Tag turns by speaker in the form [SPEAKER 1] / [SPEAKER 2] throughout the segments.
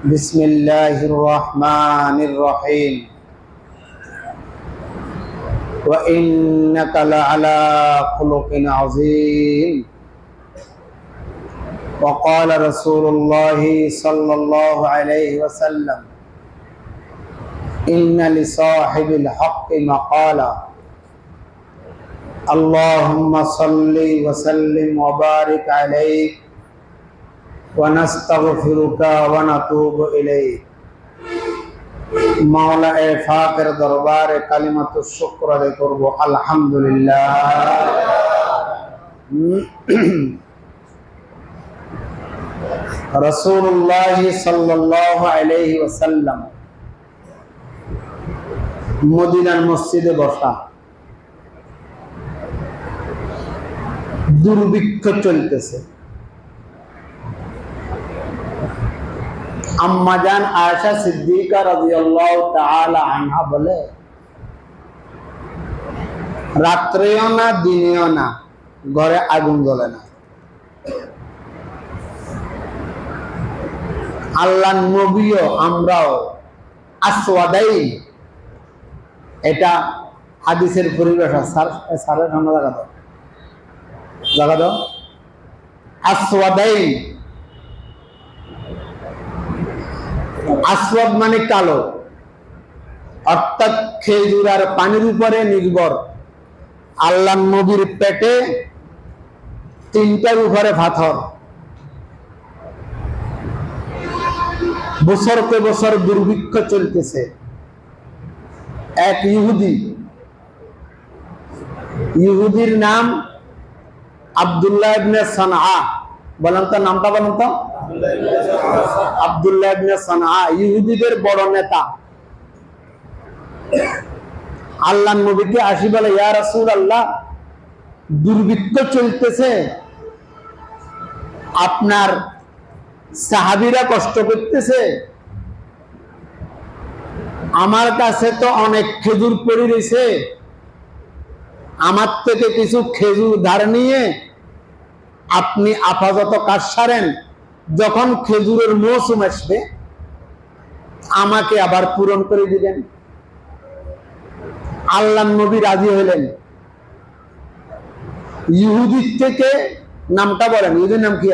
[SPEAKER 1] بسم الله الرحمن الرحيم وإنك لعلى خلق عظيم وقال رسول الله صلى الله عليه وسلم إن لصاحب الحق مقالا اللهم صل وسلم وبارك عليه ونستغفرك ونتوب إليك मौला ए फाकिर दरबार कलिमतु शुक्र अदा करब अल्हम्दुलिल्लाह। रसूलुल्लाह सल्लल्लाहु अलैहि वसल्लम मदीनार मस्जिदे बसा, दुर्भिक्ष चलतेছে। আম্মাজান আয়েশা সিদ্দিকা রাদিয়াল্লাহু তাআলা আনহা বলে, রাত্রেও না দিনেও না ঘরে আগুন জ্বলে না। আল্লাহর নবীও আমরাও আসওয়াদাই, এটা হাদিসের পরিভাষা। সারের সামনে জায়গা দাও আসওয়াদাই। আসওয়াদ মানে কালো, অর্থাৎ খেজুর আর পানির উপরে নির্ভর। আল্লাহর নবীর পেটে তিনটার উপরে পাথর। বছরকে বছর দুর্ভিক্ষ চলতেছে। এক ইহুদির নাম আব্দুল্লাহ ইবনে সানআ। বলেন তো নামটা, বলেন তো। আব্দুল্লাহ ইবনে সানআ ইহুদিদের বড় নেতা। আল্লাহর নবীকে আসি বলে, ইয়া রাসূলুল্লাহ, দুর্ভিক্ষ চলতেছে, আপনার সাহাবীরা কষ্ট করতেছে, আমার কাছে তো অনেক খেজুর পড়ে রয়েছে, আমার থেকে কিছু খেজুর ধার নিয়ে আপনি আপাতত কাজ সারেন, যখন খেজুরের মৌসুম আসবে আমাকে আবার পূরণ করে দিবেন। আল্লাহর নবী রাজি হলেন। ইহুদির থেকে নামটা বলেন, ইহুদির নাম কি?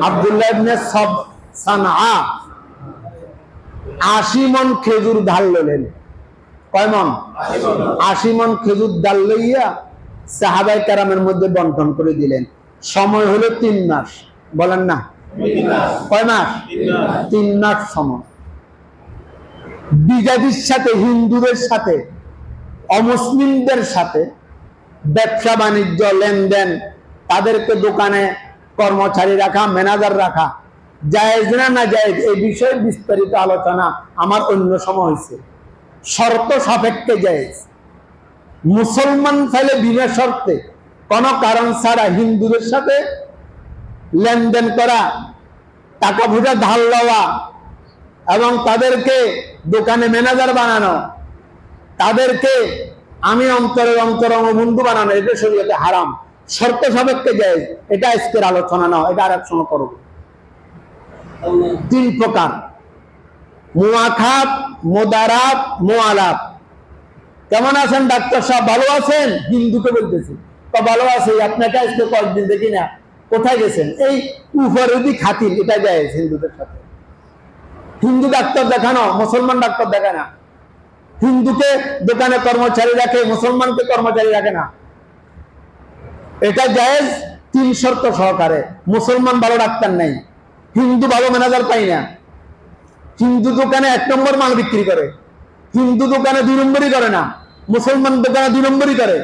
[SPEAKER 1] আব্দুল্লাহ ইবনে সানআ 80 মণ খেজুর ধার লইলেন। কয় মণ? 80 মণ খেজুর ধার লইয়া সাহাবায়ে কেরামের মধ্যে বন্টন করে দিলেন। সময় হলো 3 মাস। বলেন না, কয় মাস? 3 মাস সময়। বিজাতির সাথে, হিন্দুদের সাথে, অমুসলিমদের সাথে ব্যবসা বাণিজ্য লেনদেন, তাদেরকে দোকানে কর্মচারী রাখা, ম্যানেজার রাখা জায়েজ না না জায়েজ, এই বিষয়ে বিস্তারিত আলোচনা আমার অন্য সময় হয়েছে। শর্ত সাপেক্ষে জায়েজ। মুসলমান চাইলে বিনা শর্তে কোন কারণ ছাড়া হিন্দুদের সাথে লেনদেন করা, টাকা পয়সা ধার লওয়া এবং তাদেরকে দোকানে ম্যানেজার বানানো, তাদেরকে আমি অন্তরঙ্গ বন্ধু বানানো, এটা শরীয়তে হারাম। শর্ত সাপেক্ষে জায়েজ। এটা আজকের আলোচনা না, এটা আরেক সময় করব। 3 প্রকার: মুআখাত, মুদারাত, মুআলাত। কেমন আছেন ডাক্তার সাহেব? ভালো আছেন? হিন্দুকে বলতেছি, তো ভালো আছে, আপনাকে আজকে কয়েকদিন দেখি না, কোথায় গেছেন? এই উপরেদি খাতির, এটা জায়েজ হিন্দুদের সাথে। হিন্দু ডাক্তার দেখানো, মুসলমান ডাক্তার দেখায় না। হিন্দুকে দোকানে কর্মচারী রাখে, মুসলমানকে কর্মচারী রাখে না। এটা জায়েজ 3 শর্ত সহকারে। মুসলমান ভালো ডাক্তার নাই, হিন্দু ভালো ম্যানেজার পাই না। হিন্দু দোকানে 1 নম্বর মাল বিক্রি করে, হিন্দু দোকানে 2 নম্বরই করে না, মুসলমান দোকানে 2 নম্বরই করে।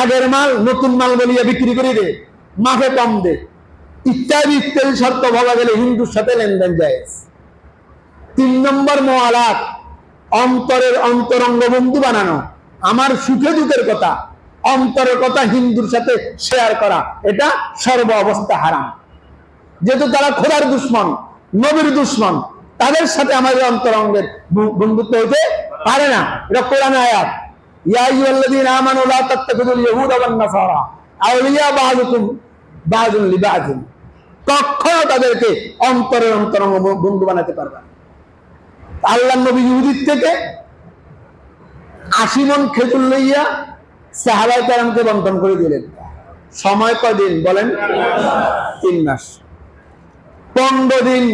[SPEAKER 1] আগের মাল নতুন মাল বলিয়া বিক্রি করে দে, মাফে কম দে, ইত্যাদি ইত্যাদি শর্ত ভাবা গেলে হিন্দুর সাথে লেনদেন জায়েজ। 3 নম্বর মুআলাত, অন্তরের অন্তরঙ্গ বন্ধু বানানো। আমার সুখে দুঃখের কথা, অন্তরের কথা হিন্দুর সাথে শেয়ার করা, এটা সর্ব অবস্থা হারাম। যেহেতু তারা খোদার দুশমন, নবীর দুশমন, তাদের সাথে আমাদের অন্তরঙ্গের বন্ধুত্ব হতে পারে না। এটা কোরআন আয়াত, ইয়া আইয়ুহাল্লাযীনা আমানু লা তাত্তাখিযুল ইয়াহুদা ওয়ান নাসারা আউলিয়া বা'দুকুম বা'দুন লিবা'দিন। কখনো তাদেরকে অন্তরের অন্তরঙ্গ বন্ধু বানাতে পারবে না। আল্লাহ নবী ইহুদির থেকে 80 মণ খেজুর লইয়া সাহাবায়ে কেরামকে বন্টন করে দিলেন। সময় কয়দিন বলেন? 3 মাস। 15 দিন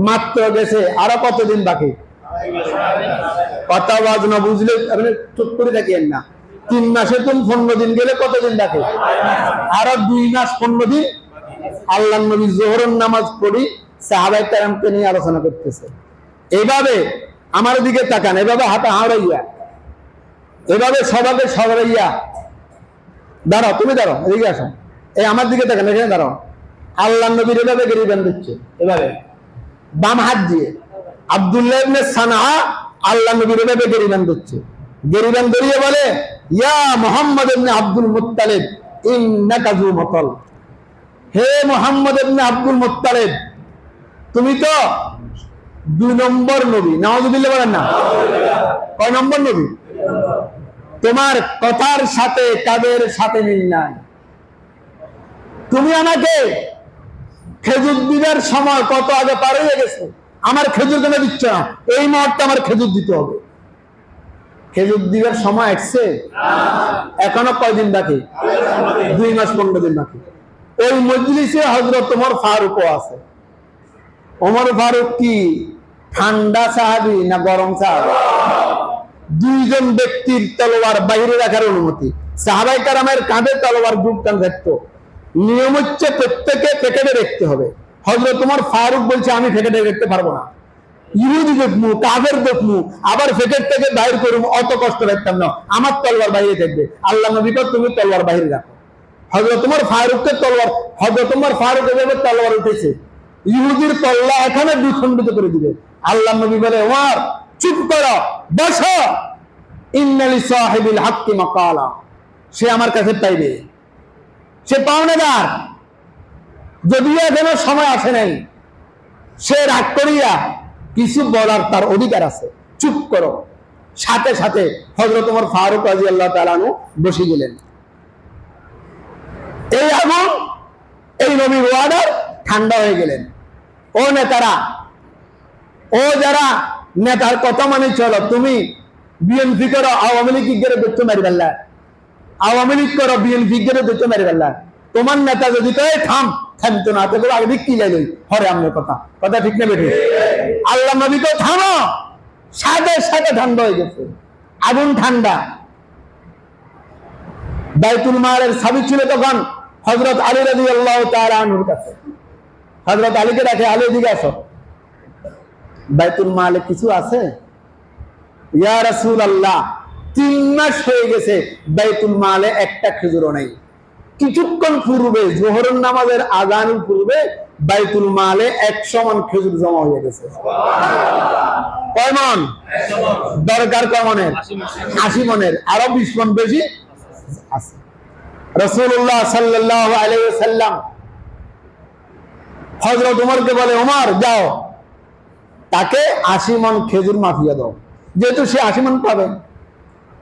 [SPEAKER 1] মাত্র গেছে, আরো কতদিন বাকি? কথা বাজ না বুঝলে আপনি চুপ করে থাকেন না। 3 মাসে তুমি 15 দিন গেলে কতদিন বাকি? আরো 2 মাস 15 দিন। আল্লাহ নবী যোহরের নামাজ পড়ি সাহাবায়ে কেরামকে নিয়ে আলোচনা করতেছে। এইভাবে আমার দিকে তাকান, এভাবে হাতে হাওড়াইয়া, এভাবে সবাকে সরাইয়া দাঁড়াও, তুমি দাঁড়াও, এদিকে আসো, এই আমার দিকে তাকান, এখানে দাঁড়াও। আল্লাহ নবীর এভাবে গেরিবান দিচ্ছে, এভাবে বাম হাত দিয়ে। আব্দুল্লাহ ইবনে সানআ আল্লাহ নবীর এভাবে গেরিবান দিচ্ছে। গেরিবান ধরিয়ে বলে, ইয়া মুহাম্মদ ইবনে আব্দুল মুত্তালিব ইন্নাকা যু মাতাল। হে মুহাম্মদ ইবনে আব্দুল মুত্তালিব, তুমি তো 2 নম্বর নবী। নাউযুবিল্লাহ বলেন না? কয় নম্বর নবী? তোমার কথার সাথে কাদের সাথে মিল নাই। তুমি আমাকে খেজুর দিবার সময় কত আগে পার হয়ে গেছে, আমার খেজুর কেন দিচ্ছ না? এই মুহূর্তে আমার খেজুর দিতে হবে। খেজুর দিবার সময় আসছে, এখনো কয়দিন বাকি? 2 মাস 15 দিন বাকি। ওই মজলিসে হযরত ওমর ফারুকও আছে। ওমর ফারুক কি ঠান্ডা সাহাবী না গরম সাহাবী? 2 জন ব্যক্তির তলোয়ার বাইরে রাখার অনুমতি। সাহাবায়ে কেরামের কাঁধে তলোয়ার ঢুকতাম থাকতো। নিয়ম হচ্ছে প্রত্যেকে প্যাকেটে রাখতে হবে। হযরত ওমর ফারুক বলছে আমি প্যাকেটে রাখতে পারবো না, ইহুদি দেখমু, কাফের দেখমু, আবার প্যাকেট থেকে বাইর করুম, অত কষ্ট রাখতাম না, আমার তলোয়ার বাইরে থাকবে। আল্লাহ নবী কয় তুমি তলোয়ার বাইরে রাখো। হযরত ওমর ফারুককে তলোয়ার, হযরত ওমর ফারুক এভাবে তলোয়ার উঠেছে, ইহুদির তল্লা এখানে দ্বিখণ্ডিত করে দিবে। আল্লাহ নবী বলে, ওমর চুপ করো, বসো, ইন্না লিসাহিবিল হাক্কি মাকালা, সে আমার কাছে পাইবে, সে পাওনাদার, যদিও এখনো সময় আসে নাই, সে রাগ করিয়া কিছু বলার তার অধিকার আছে, চুপ করো। সাথে সাথে হযরত ওমর ফারুক রাদিয়াল্লাহু তাআলা আনহু বসে গেলেন। এই আগুন, এই নবীর ওয়াদার ঠান্ডা হয়ে গেলেন। ও নেতারা, ও যারা নেতার কথা মানে চলো, তুমি বিএনপি করো, আওয়ামী লীগ গেলে দেখতে মারি ফেললা, আওয়ামী লীগ করো, বিএনপি গেলে দেখতে মারি ফেললা। তোমার নেতা যদি কয় থাম, থামতো না, তো আগে দিক কি যাইল হরে আমার কথা, কথা ঠিক না বেঠিক? আল্লাহ নবী কয় থামো, সাথে সাথে ঠান্ডা হয়ে গেছে, আগুন ঠান্ডা। বাইতুল মালের চাবি ছিল তখন হযরত আলী রাদিয়াল্লাহু তাআলা আনহুর কাছে। হযরত আলীকে ডাকে, আলী এদিকে আসো, বাইতুল মালে কিছু আছে? ইয়া রাসূলুল্লাহ, 3 মাস হয়ে গেছে বাইতুল মালে একটা খেজুরও নাই। কিছুক্ষণ পূর্বে যোহরের নামাজের আযানের পূর্বে বাইতুল মালে 100 মণ খেজুর জমা হয়ে গেছে। কয় মণ? দরকার কয় মণের? 80 মণের, আরো 20 মণ বেশি আছে। রাসূলুল্লাহ সাল্লাল্লাহু আলাইহি ওয়াসাল্লাম হযরত ওমরকে বলে, ওমর যাও, তাকে 80 মণ খেজুর মাফিয়া দাও, যেহেতু সে 80 মণ পাবে।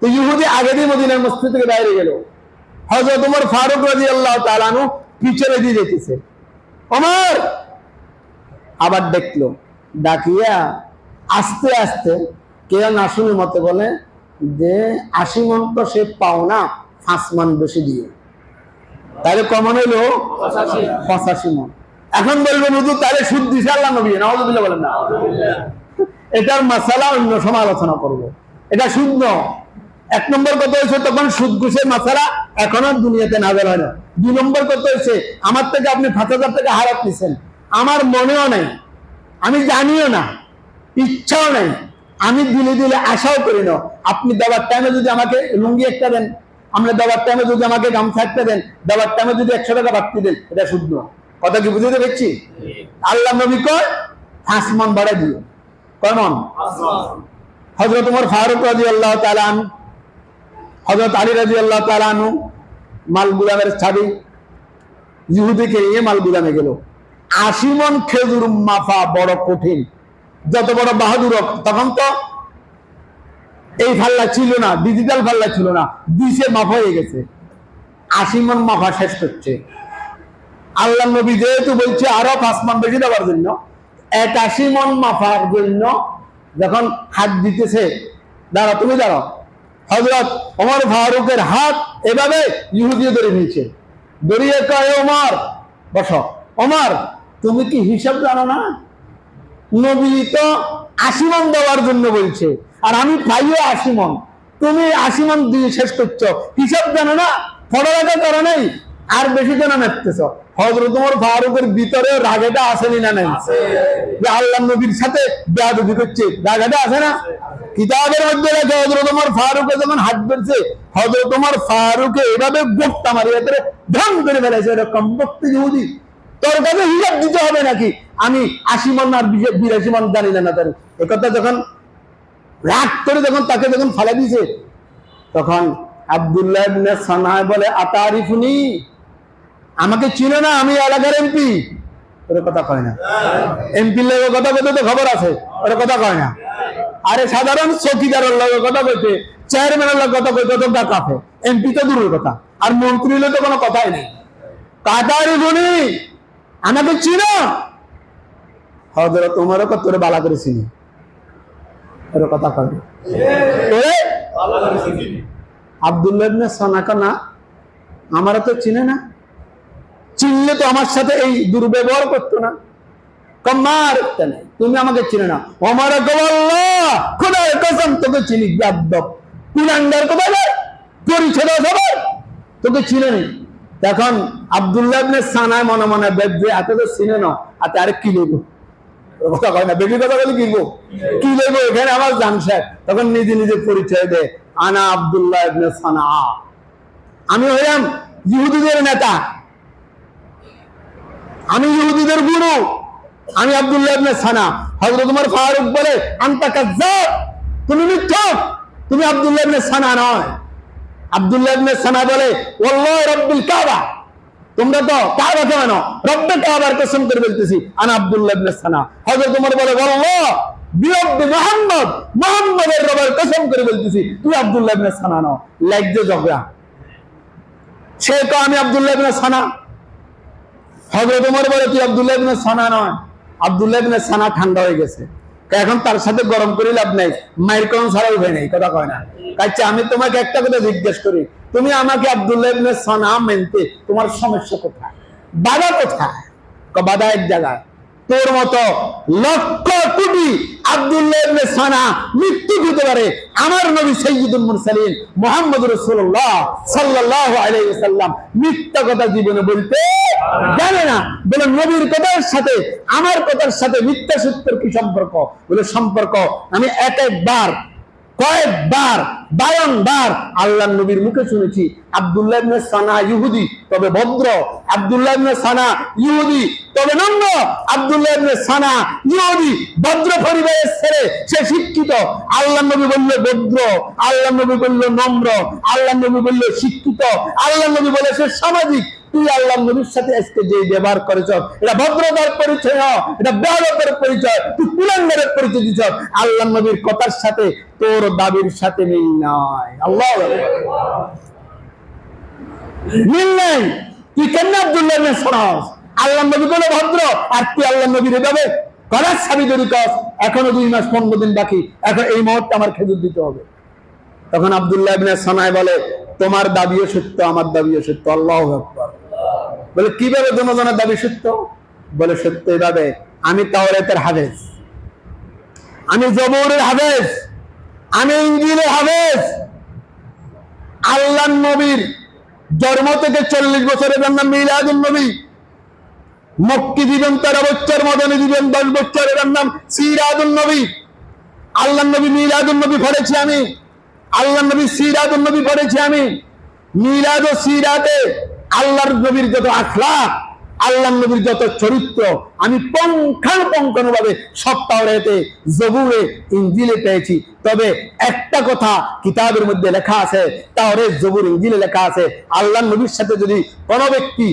[SPEAKER 1] তো ইহুদি আগে দিয়ে মদিনার মসজিদ থেকে বাইরে গেল। হযরত ওমর ফারুক রাদিয়াল্লাহু তাআলা আনহু পিছনে দিয়ে যেতেছে। ওমর আবার দেখলো, ডাকিয়া আস্তে আস্তে কেউ না শুনে মতে বলে যে 80 মণ তো সে পাও না, 5 মণ বেশি দিয়ে, তাহলে কমন হইলো 85 মণ। এখন বলবেন হুজুর তাহলে সুদ দিছে আল্লাহ নবী, নাউযুবিল্লাহ বলেন না? এটার মাসালা অন্য সময় আলোচনা করব। এটা সুদ নয়। 1 নম্বর কথা হয়েছে তখন সুদ ঘুষের মাসালা এখনো দুনিয়াতে নাযিল হয় না। 2 নম্বর কথা হয়েছে আমার থেকে আপনি 5,000 টাকা হারাত নিছেন, আমার মনেও নাই, আমি জানিও না, ইচ্ছাও নাই, আমি দিলে দিলে আশাও করি না। আপনি দেওয়ার টাইমে যদি আমাকে লুঙ্গি একটা দেন, আমরা দেওয়ার টাইমে যদি আমাকে গামছা একটা দেন, দেওয়ার টাইমে যদি 100 টাকা বাড়তি দেন, এটা সুদ নয়। কথা কি বুঝতে পেরেছি? আল্লাহ নবী কয় 5 মণ বাড়াই দিও। কয় মণ? হযরত ওমর ফারুক রাদিয়াল্লাহু তাআলা আনহু, হযরত আলী রাদিয়াল্লাহু তাআলা আনহু মাল গুদামের চাবি, ইহুদিকে নিয়ে মাল গুদামে গেল। 80 মণ খেজুর মাফা বড় কঠিন। যত বড় বাহাদুর হোক, তখন তো এই ফাল্লা ছিল না, ডিজিটাল ফাল্লা ছিল না, দিছে মাফা হয়ে গেছে। 80 মণ মাফা শেষ করছে। আল্লাহ নবী যেহেতু বলছে আরো 5 মান বেশি দেওয়ার জন্য, 81 মন মাফার জন্য যখন হাত দিতেছে, দাঁড়া তুমি দাঁড়াও, হযরত ওমর ফারুকের হাত এভাবে ইহুদি ধরে নিয়েছে, ধরিয়ে কয় ওমর বসো। ওমর তুমি কি হিসাব জানো না? নবী তো 80 মন দেওয়ার জন্য বলছে, আর আমি পাইও 80 মন, তুমি 80 মন দিয়ে শেষ করছো, হিসাব জানো না? পড়ালেখা করো নাই, আর বেশি কেন মেপতেছ? হযরত ওমর ফারুকের ভিতরে রাগেটা আসেনি না নাই? যে আল্লাহ নবীর সাথে বেয়াদবি করছে, রাগেটা আছে না? কিতাবের মধ্যে লেখা হযরত ওমর ফারুকে যখন হাত ধরছে, হযরত ওমর ফারুকে এভাবে গোপটা মারিয়ে ধরে ধ্বং করে ফেলেছে। এরকম বক্তি ইহুদি, তোর কাছে হিসাব দিতে হবে নাকি? আমি 80 মন আর 82 মন জানি না তার একথা যখন রাগ করে যখন তাকে যখন ফালা দিয়েছে, তখন আব্দুল্লাহ ইবনে সানা বলে আতারিফুনি, আমাকে চিনো না? আমি এলাকার এমপি। ওর কথা কয় না, এমপির লোক কথা বলতে তো খবর আছে, ওর কথা কয় না। আরে সাধারণ চৌকিদারের লোক কথা বলতে, চেয়ারম্যানের লোক কথা বলতে তো কাঁপে, এমপি তো দূরের কথা, আর মন্ত্রী হলে তো কোনো কথাই নেই। আতারিফুনি, আমাকে চিনো? হযরত ওমর কত তোরে বালা করে চিনি, ওর কথা কয় না। আব্দুল্লাহ ইবনে সানা না, আমারও তো চিনে না, চিনলে তো আমার সাথে এই দুর্ব্যবহার করতো না। কমার নেই, তুমি আমাকে চিনে না। ওমর আল্লাহ খোদার কসম তোকে চিনি, বেয়াদব কুলাঙ্গার কোথায় পরিচয় সবার, তোকে চিনে নি। তখন আব্দুল্লাহ ইবনে সানা মনে মনে বেদবে, এত তো চিনে না, আতে আরে কি লইব? কথা কয় না, বেশি কথা বলে কি লইব, এখানে আমার জামশেদ। তখন নিজে নিজে পরিচয় দেয়, আনা আব্দুল্লাহ ইবনে সানা, আমি হইলাম ইহুদিদের নেতা, আমি ইহুদিদের গুরু, আমি আব্দুল্লাহ ইবনে সানা। হযরত ওমর ফারুক বলে আনতা কাজ্জাব, তুমি মিথ্যক, তুমি আব্দুল্লাহ ইবনে সানা নয়। আব্দুল্লাহ ইবনে সানা বলে ওয়াল্লাহি রাব্বিল কাবা, তোমরা তো কাবা কে মানো, রব্বে কাবার কসম করে বলতেছি আনা আব্দুল্লাহ ইবনে সানা। হযরত ওমর বলে ওয়াল্লাহ বিরব্বি মুহাম্মদ, মুহাম্মদের রবের কসম করে বলতেছি তুই আব্দুল্লাহ ইবনে সানা নও। লাগছে ঝগড়া, সে তো আমি আব্দুল্লাহ ইবনে সানা। হযরত ওমর বলে তুই আব্দুল্লাহ ইবনে সানা নয়। আব্দুল্লাহ ইবনে সানা ঠান্ডা হয়ে গেছে, এখন তার সাথে গরম করে লাভ নাই, মায়ের কোন ছাড়াই উঠে নেই, কথা কয় না। কাছে আমি তোমাকে একটা কথা জিজ্ঞেস করি, তুমি আমাকে আব্দুল্লাহ ইবনে সানা মানতে তোমার সমস্যা কোথায়, বাধা কোথায়? বাধা এক জায়গায়, তোর মতো লক্ষ কোটি আব্দুল্লাহ ইবনে সানা মৃত্যু দিতে পারে, আমার নবী সাইয়্যিদুল মুরসালিন মুহাম্মদুর রাসূলুল্লাহ সাল্লাল্লাহু আলাইহি ওয়াসাল্লাম মিথ্যা কথা জীবনে বলতে জানে না। বলে নবীর কথার সাথে আমার কথার সাথে মিথ্যা সত্যের কি সম্পর্ক? বলে সম্পর্ক, আমি একবার কয়েকবার বারংবার আল্লাহর নবীর মুখে শুনেছি আব্দুল্লাহ ইবনে সানা ইহুদি তবে ভদ্র, আব্দুল্লাহ ইবনে সানা ইহুদি তবে নম্র, আব্দুল্লাহ ইবনে সানা ইহুদি ভদ্র পরিবারের ছেলে, সে শিক্ষিত। আল্লাহর নবী বলল ভদ্র, আল্লাহর নবী বলল নম্র, আল্লাহর নবী বলল শিক্ষিত, আল্লাহর নবী বলে সে সামাজিক। তুই আল্লাহর নবীর সাথে আজকে যে ব্যবহার করেছ, এটা ভদ্রতার পরিচয় নয়, এটা বেয়াদবের পরিচয়, তুই কুলাঙ্গারের পরিচয় দিছ। আল্লাহর নবীর কথার সাথে তোর দাবির সাথে মিল নাই। আল্লাহু আকবার, মিল নাই। তুই কেন আব্দুল্লাহ ইবনে সানা? আল্লাহর নবী বলে ভদ্র, আর তুই আল্লাহর নবীর এভাবে করার সাবি যদি কস, এখনো 2 মাস 15 দিন বাকি, এখন এই মুহূর্তে আমার খেজুর দিতে হবে। তখন আব্দুল্লাহ ইবনে সানা বলে তোমার দাবিও সত্য, আমার দাবিও সত্য। আল্লাহু আকবার। বলে কিভাবে জনগণের দাবি সত্য? বলে সত্য এইভাবে, আমি তাওরাতের হাফেজ, আমি জবুরের হাফেজ, আমি ইনজিলের হাফেজ। আল্লাহর নবীর জন্ম থেকে 40 বছরের নাম মিলাদুন নবী, মক্কি জীবন 13 বছর, মদনী জীবন 10 বছর, এর নাম সিরাতুন নবী। আল্লাহর নবী মিলাদুন নবী পড়েছি আমি, আল্লাহর নবী সিরাতুন নবী পড়েছি আমি। মিলাদ ও সিরাতে আল্লাহর নবীর যত আখলাক, আল্লাহর নবীর যত চরিত্র আমি পুঙ্খানুপুঙ্খভাবে সব তাওরাতে, জবুরে, ইনজিলে পেয়েছি। তবে একটা কথা কিতাবের মধ্যে লেখা আছে, তাওরাত, জবুর, ইনজিলে লেখা আছে, আল্লাহর নবীর সাথে যদি কোনো ব্যক্তি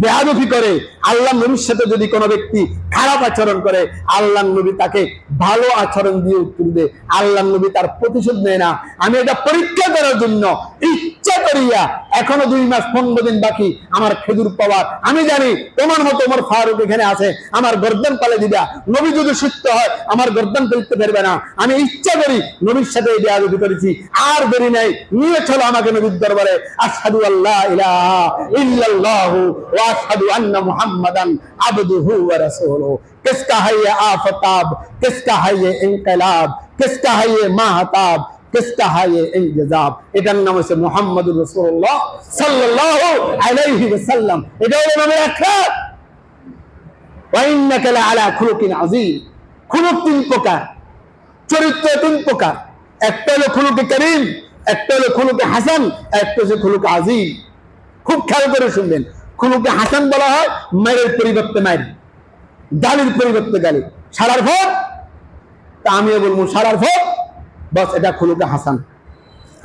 [SPEAKER 1] বেয়াদবি করে, আল্লাহর নবীর সাথে যদি কোনো ব্যক্তি খারাপ আচরণ করে, আল্লাহর নবী তাকে ভালো আচরণ দিয়ে উত্তর দেয়। আল্লাহর নবী তার প্রতিশোধ নেয় না। আমি এটা পরীক্ষা করার জন্য ইচ্ছা করিয়া এখনো 2 মাস 15 দিন বাকি আমার খেজুর পাওয়ার, আমি জানি তোমার মতো ওমর ফারুক এখানে আছে, আমার গর্দন পালে দিবা। নবী যদি সত্য হয় আমার গর্দন ফেলতে পারবে না। আমি ইচ্ছা করি নবীর সাথে এই বেয়াদবি করেছি, আর দেরি নাই, নিয়ে চলো আমাকে নবীর দরবারে। আশহাদু আল্লা ইলাহা ইল্লাল্লাহু ওয়া আশহাদু আন্না মুহাম্মাদান আবদুহু ওয়া রাসূলুহু। किसका है ये आफताब, किसका है ये इनकलाब, किसका है ये माहताब, किसका है ये इंतजाब। এটার নাম হচ্ছে মুহাম্মদুর রাসূলুল্লাহ সাল্লাল্লাহু আলাইহি ওয়াসাল্লাম। এটা হলো নামের আখলাক। ওয়া ইন্নাকা লাআলা খুলুকিন আযীম। খুলুক 3 প্রকার, চরিত্র 3 প্রকার। একটা হলো খুলুকে কারীম, একটা হলো খুলুকে হাসান, একটা হচ্ছে খুলুকে আযীম। খুব খেয়াল করে শুনবেন। খুলুকে হাসান বলা হয় মায়ের পরিবর্তে মায়ের, গালির পরিবর্তে গালি। সারার ভোট, তা আমিও বলবো সারার ভোট, বাস এটা খুলুকে হাসান।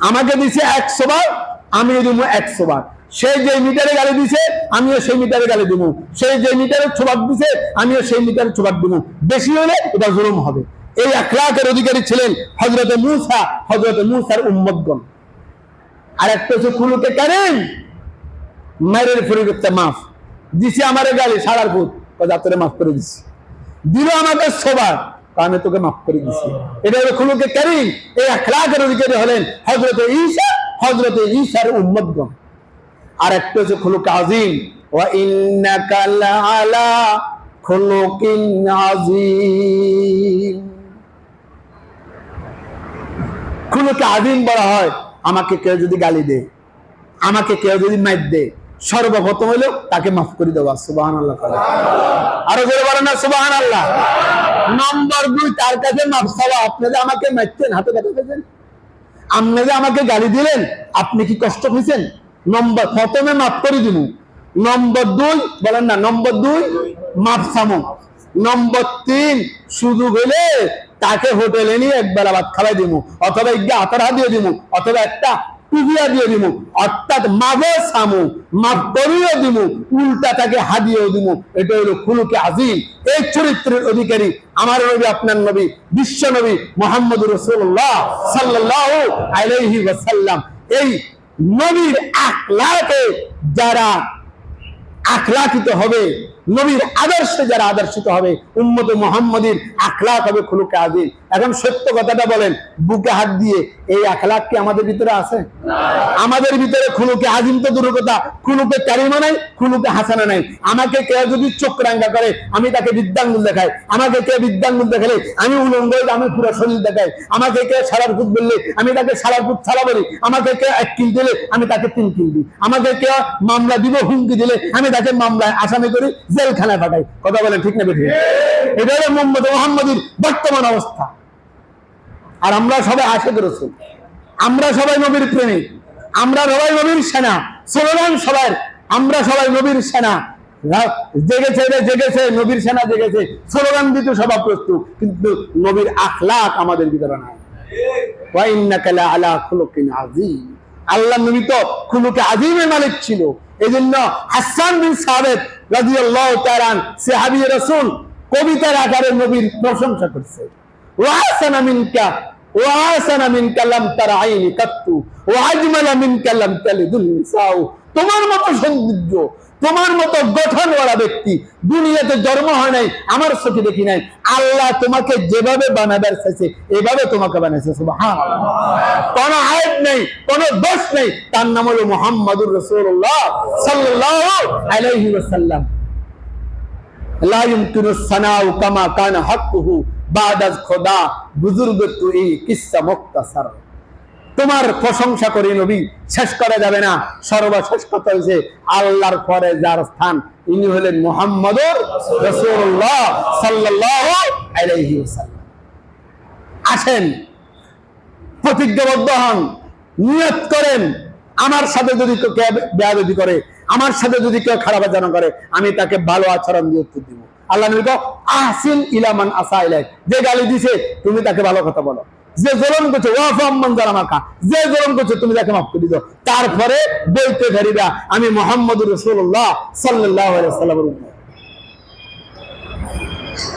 [SPEAKER 1] আমাকে দিছে 100 বার, আমিও দিব 100 বার। সেই যে মিটারে গালি দিছে আমিও সেই মিটারে গালি দিব, সেই যে মিটারে ছোবাক দিছে আমিও সেই মিটারে ছোবাক দিব। বেশি হলে এটা জুলুম হবে। এই আখলাকের অধিকারী ছিলেন হযরতে মূসা, হযরতে মূসার উম্মতগণ। আর একটা হচ্ছে খুলুকে কারীম, মায়ের পরিবর্তে মাফ। দিছে আমারে গালি সারার ভোট, তোরে মাফ করে দিছি। দিল আমাকে 100 বার, আমি তোকে মাফ করে দিছি। এটা হলো খুলুকে কারীম। এই আখলাকের অধিকারী হলেন হযরতে ঈসা, হযরতে ঈসার উম্মতগণ। আর একটা হচ্ছে খুলুকে আযীম। ওয়া ইন্নাকা লাআলা খুলুকিন আযীম। খুলুকে আযীম বলা হয় আমাকে কেউ যদি গালি দেয়, আমাকে কেউ যদি মাইর দেয়, সর্বপ্রথম হলো তাকে মাফ করে দেওয়া। সুবহানাল্লাহ। আরো জোরে বলেন না সুবহানাল্লাহ। নম্বর 2, তার কাছে মাফ চাওয়া। আপনি যে আমাকে মারছেন, হাতে ব্যথা পেয়েছেন, আপনি যে আমাকে গালি দিলেন, আপনি কি কষ্ট পেয়েছেন? নম্বর প্রথমে মাফ করে দিব। নম্বর 2 বলেন না, নম্বর 2 মাফ চামো। নম্বর 3 সুযোগ হলে তাকে হোটেলে নিয়ে একবেলা ভাত খাওয়াই দিব, অথবা আতারা দিয়ে দিব, অথবা একটা টুপিয়া দিয়ে দিব। অর্থাৎ মাফে সামু, মাফ করিয়ে দিব, উল্টা তাকে হাদিয়েও দিব। এটা হলো খুলুকে আযীম। এই চরিত্রের অধিকারী আমার নবী, আপনার নবী, বিশ্ব নবী মুহাম্মদুর রাসূলুল্লাহ সাল্লাল্লাহু আলাইহি ওয়াসাল্লাম। এই নবীর আখলাকে যারা আখলাকিত হবে, নবীর আদর্শে যারা আদর্শিত হবে, উম্মতে মুহাম্মাদীর আখলাক হবে খুলুকে আযীম। এখন সত্য কথাটা বলেন, বুকে হাত দিয়ে, এই আখলাক কি আমাদের ভিতরে আছে? আমাদের ভিতরে খুলুকে আযীম তো দূরের কথা, খুলুকে কারীমা নাই, খুলুকে হাসানা নাই। আমাকে কেউ যদি চোখ রাঙ্গা করে আমি তাকে বৃদ্ধাঙ্গুল দেখাই, আমাকে কেউ বৃদ্ধাঙ্গুল দেখালে আমি উলঙ্গ, আমি পুরো শরীর দেখাই, আমাকে কেউ সারার ফুট বললে আমি তাকে সারার ফুট ছাড়া বলি, আমাকে কেউ 1 কিল দিলে আমি তাকে 3 কিল দিই, আমাকে কেউ মামলা দিব হুমকি দিলে আমি তাকে মামলায় আসামি করি, জেলখানায় পাঠাই। কথা বলেন ঠিক না বেঠিক? এটা হলো উম্মতে মুহাম্মাদীর বর্তমান অবস্থা। আর আমরা সবাই আশিক রাসূল, আমরা সবাই নবীর প্রেমিক, আমরা সবাই নবীর সেনা। স্লোগান সবার, আমরা সবাই নবীর সেনা। জেগেছে রে জেগেছে, নবীর সেনা জেগেছে, স্লোগান দিতে সবাই প্রস্তুত, কিন্তু নবীর আখলাক আমাদের ভিতরে নাই। ওয়া ইন্নাকা লাআলা খুলুকিন আযীম। আল্লাহর নবী তো খুলুকে আযীমের মালিক ছিল। এজন্য হাসান বিন সাবিত রাদিয়াল্লাহু তাআলা সাহাবী রাসূল কবিতার আকারে নবীর প্রশংসা করছে। ওয়া হাসানা মিনকা, ওয়া হাসানা মিনকা লাম তারা আইনি কাত্তু, ওয়া আজমালা মিনকা লাম তালিদুন নিসাউ। তোমার মতো সৌন্দর্য, তোমার মতো গঠনওয়ালা ব্যক্তি দুনিয়াতে জন্ম হয় নাই, আমার চোখে দেখি নাই। আল্লাহ তোমাকে যেভাবে বানাবার চাইছে এভাবে তোমাকে বানাইছে। সুবহানাল্লাহ। কোনো আয়াত নেই, কোনো দোষ নেই। তার নাম হলো মুহাম্মদুর রাসূলুল্লাহ সাল্লাল্লাহু আলাইহি ওয়াসাল্লাম। লা ইমকিনু সানাউ কামা কানা হাক্কুহু বাদা খোদা বুজুর্গ তুই কিসসা মুখতাসার। তোমার প্রশংসা করি নবী, শেষ করা যাবে না। সর্বশেষ কথা হয়েছে আল্লাহর পরে যার স্থান, ইনি হলেন মুহাম্মদুর রাসূলুল্লাহ সাল্লাল্লাহু আলাইহি ওয়াসাল্লাম। আসেন, প্রতিজ্ঞাবদ্ধ হন, নিয়ত করেন, আমার সাথে যদি কেউ বেয়াদবি করে, আমার সাথে যদি কেউ খারাপ আচরণ করে, আমি তাকে ভালো আচরণ দিয়ে উত্তর দিব। আল্লাহ নবী তো আহসিন ইলা মান আসা ইলাইক, যে গালি দিছে তুমি তাকে ভালো কথা বলো, যে জুলুম করছে ওয়াফু আম্মান যালামাকা, যে জুলুম করছে তুমি তাকে মাফ করে দাও। তারপরে বলতে পারিবা আমি মুহাম্মদুর রাসূলুল্লাহ সাল্লাল্লাহু আলাইহি ওয়াসাল্লামের উম্মত।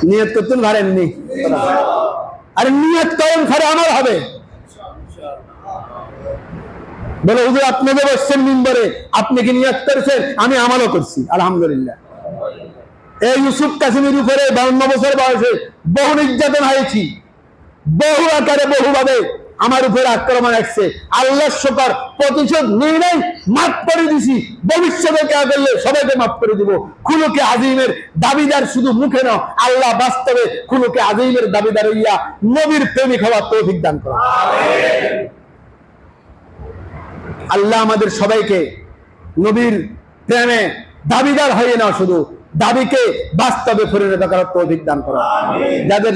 [SPEAKER 1] নিয়ত করতেন পারেননি? আরে নিয়ত করেন, ফলে আমল হবে। বলে হুজুর আপনি যে বসছেন মিম্বরে, আপনি কি নিয়ত করেছেন? আমি আমলও করছি আলহামদুলিল্লাহ। এই ইউসুফ কাসিমের উপরে 52 বছর বয়সে বহু নির্যাতন হয়েছি, বহু আকারে বহুভাবে আমার উপরে আক্রমণ আসছে। আল্লাহ শকর, প্রতিশোধ নিয়ে নেই, মাফ করে দিছি। ভবিষ্যতে কে করলে সবাইকে মাফ করে দিব। খুলুকে আজিমের দাবিদার শুধু মুখে না, আল্লাহ বাস্তবে খুলুকে আজিমের দাবিদার হইয়া নবীর প্রেমিক হওয়ার তৌফিক দান করুন। আল্লাহ আমাদের সবাইকে নবীর প্রেমে দাবিদার হয়ে না, শুধু দাবিকে বাস্তবে পরিণত করার তৌফিক দান করুন। যাদের